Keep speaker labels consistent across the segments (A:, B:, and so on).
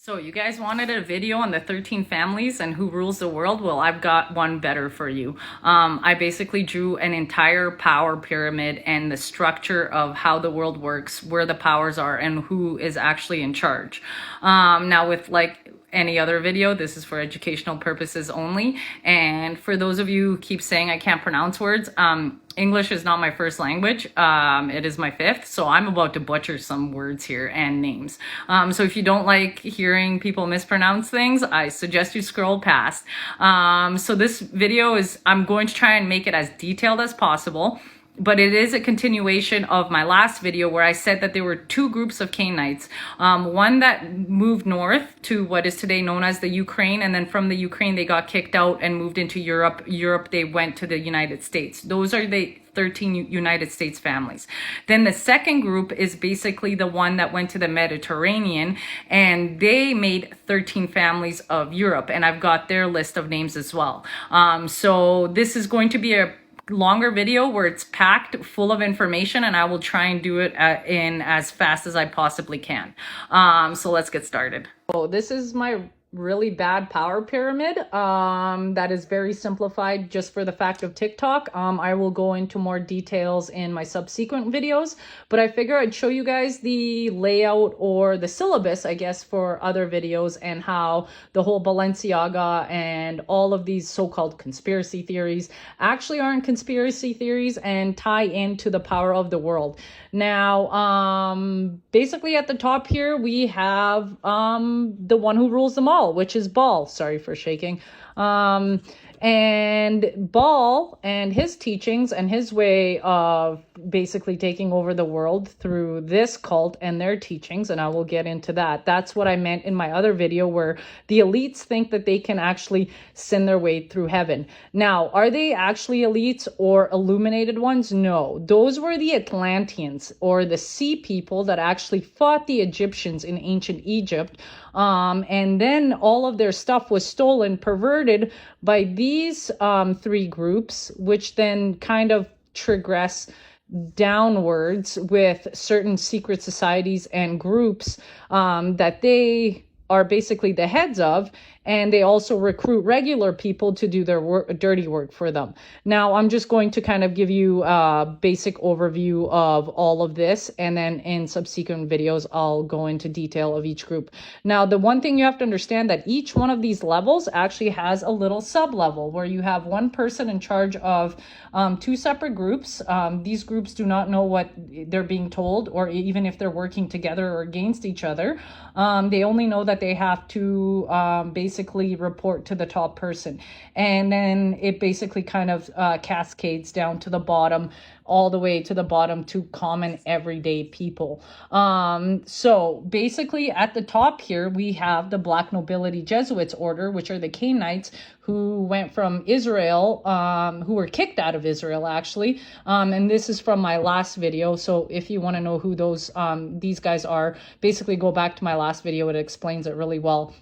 A: So you guys wanted a video on the 13 families and who rules the world? Well, I've got one better for you. I basically drew an entire power pyramid and the structure of how the world works, where the powers are, and who is actually in charge. Now with like any other video, this is for educational purposes only. And for those of you who keep saying I can't pronounce words, English is not my first language. It is my fifth. So I'm about to butcher some words here and names. So if you don't like hearing people mispronounce things, I suggest you scroll past. So this video is, I'm going to try and make it as detailed as possible. But it is a continuation of my last video where I said that there were two groups of Canaanites. One that moved north to what is today known as the Ukraine, and then from the Ukraine they got kicked out and moved into Europe. Europe they went to the United States. Those are the 13 United States families. Then the second group is basically the one that went to the Mediterranean, and they made 13 families of Europe, and I've got their list of names as well. So this is going to be a longer video where it's packed full of information, and I will try and do it in as fast as I possibly can. So let's get started. So this is my really bad power pyramid that is very simplified just for the fact of TikTok. I will go into more details in my subsequent videos, but I figure I'd show you guys the layout or the syllabus, I guess, for other videos, and how the whole Balenciaga and all of these so-called conspiracy theories actually aren't conspiracy theories and tie into the power of the world. Now, basically at the top here, we have the one who rules them all, which is Baal. Sorry for shaking. And Baal and his teachings and his way of basically taking over the world through this cult and their teachings, and I will get into that. That's what I meant in my other video where the elites think that they can actually sin their way through heaven. Now, are they actually elites or illuminated ones? No. Those were the Atlanteans, or the sea people that actually fought the Egyptians in ancient Egypt. And then all of their stuff was stolen, perverted by these three groups, which then kind of progress downwards with certain secret societies and groups that they are basically the heads of, and they also recruit regular people to do their dirty work for them. Now, I'm just going to kind of give you a basic overview of all of this, and then in subsequent videos, I'll go into detail of each group. Now, the one thing you have to understand that each one of these levels actually has a little sub-level where you have one person in charge of two separate groups. These groups do not know what they're being told, or even if they're working together or against each other. They only know that they have to basically report to the top person, and then it basically kind of cascades down to the bottom, all the way to the bottom to common everyday people. So basically at the top here we have the Black Nobility Jesuits order, which are the Canaanites who went from Israel, who were kicked out of Israel actually. And this is from my last video. So if you want to know who these guys are, basically go back to my last video. It explains it really well.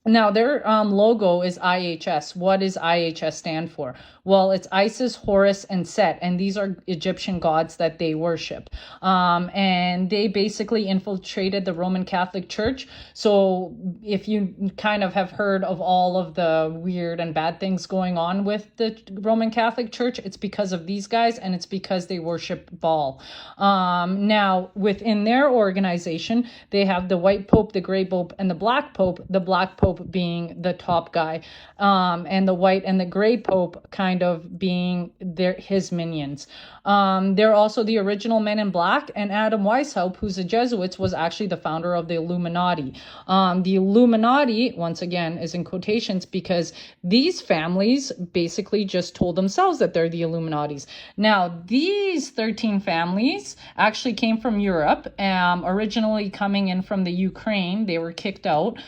A: Now, their logo is IHS. What does IHS stand for? Well, it's Isis, Horus, and Set, and these are Egyptian gods that they worship. And they basically infiltrated the Roman Catholic Church. So if you kind of have heard of all of the weird and bad things going on with the Roman Catholic Church, it's because of these guys, and it's because they worship Baal. Now, within their organization, they have the white pope, the gray pope, and the black pope. The black pope being the top guy, and the white and the gray pope kind of being his minions. They're also the original Men in Black, and Adam Weishaupt, who's a Jesuit, was actually the founder of the Illuminati. The Illuminati, once again, is in quotations because these families basically just told themselves that they're the Illuminatis. Now, these 13 families actually came from Europe, originally coming in from the Ukraine. They were kicked out.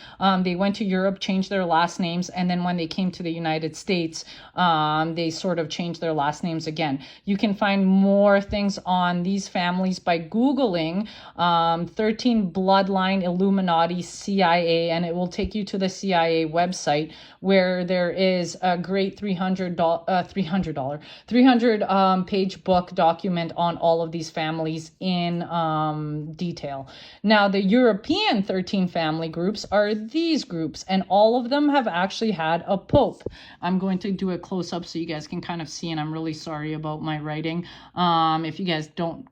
A: They went to Europe changed their last names, and then when they came to the United States, they sort of changed their last names again. You can find more things on these families by Googling 13 Bloodline Illuminati CIA, and it will take you to the CIA website, where there is a great 300 page book document on all of these families in detail. Now, the European 13 family groups are these groups, and all of them have actually had a pope. I'm going to do a close-up so you guys can kind of see, and I'm really sorry about my writing. If you guys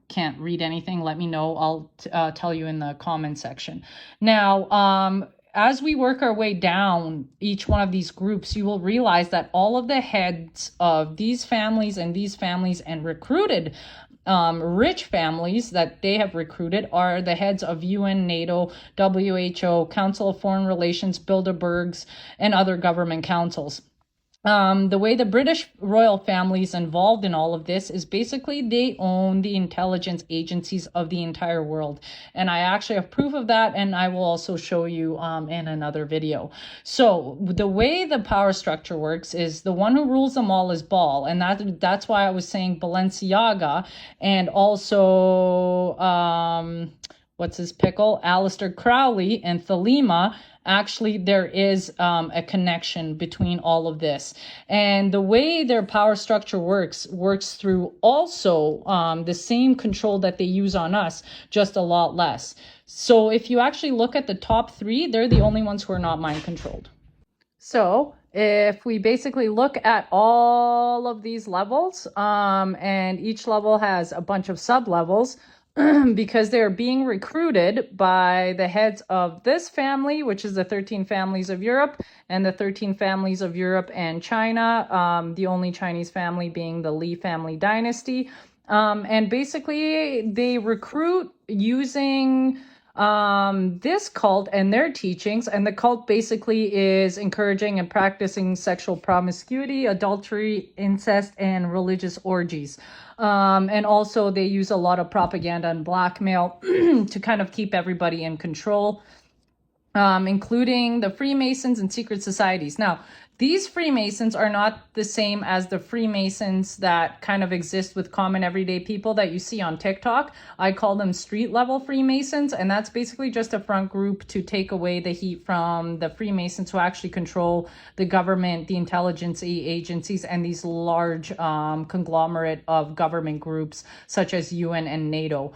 A: can't read anything, let me know. I'll tell you in the comment section. Now, as we work our way down each one of these groups, you will realize that all of the heads of these families and recruited rich families that they have recruited are the heads of UN, NATO, WHO, Council of Foreign Relations, Bilderbergs, and other government councils. The way the British royal family is involved in all of this is basically they own the intelligence agencies of the entire world. And I actually have proof of that, and I will also show you in another video. So the way the power structure works is the one who rules them all is Baal. And that's why I was saying Balenciaga, and also, what's his pickle? Aleister Crowley and Thelema. Actually, there is a connection between all of this. And the way their power structure works through also the same control that they use on us, just a lot less. So if you actually look at the top three, they're the only ones who are not mind controlled. So if we basically look at all of these levels, and each level has a bunch of sub-levels, because they're being recruited by the heads of this family, which is the 13 families of Europe, and the 13 families of Europe and China, the only Chinese family being the Li family dynasty. And basically they recruit using this cult and their teachings, and the cult basically is encouraging and practicing sexual promiscuity, adultery, incest, and religious orgies. And also they use a lot of propaganda and blackmail to kind of keep everybody in control, including the Freemasons and secret societies. Now, these Freemasons are not the same as the Freemasons that kind of exist with common everyday people that you see on TikTok. I call them street level Freemasons, and that's basically just a front group to take away the heat from the Freemasons who actually control the government, the intelligence agencies, and these large conglomerate of government groups such as UN and NATO.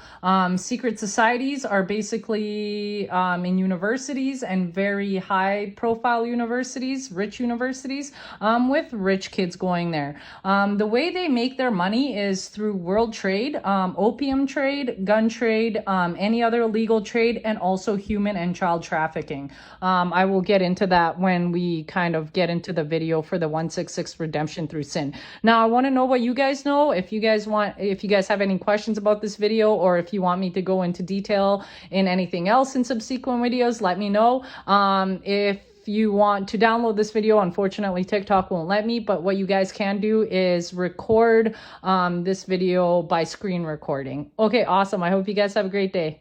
A: Secret societies are basically in universities, and very high profile universities, rich universities, with rich kids going there. The way they make their money is through world trade, opium trade, gun trade, any other illegal trade, and also human and child trafficking. I will get into that when we kind of get into the video for the 166 redemption through sin. Now, I want to know what you guys know. If you guys have any questions about this video, or if you want me to go into detail in anything else in subsequent videos, let me know. If you want to download this video, unfortunately TikTok won't let me, but what you guys can do is record this video by screen recording. Okay, awesome. I hope you guys have a great day.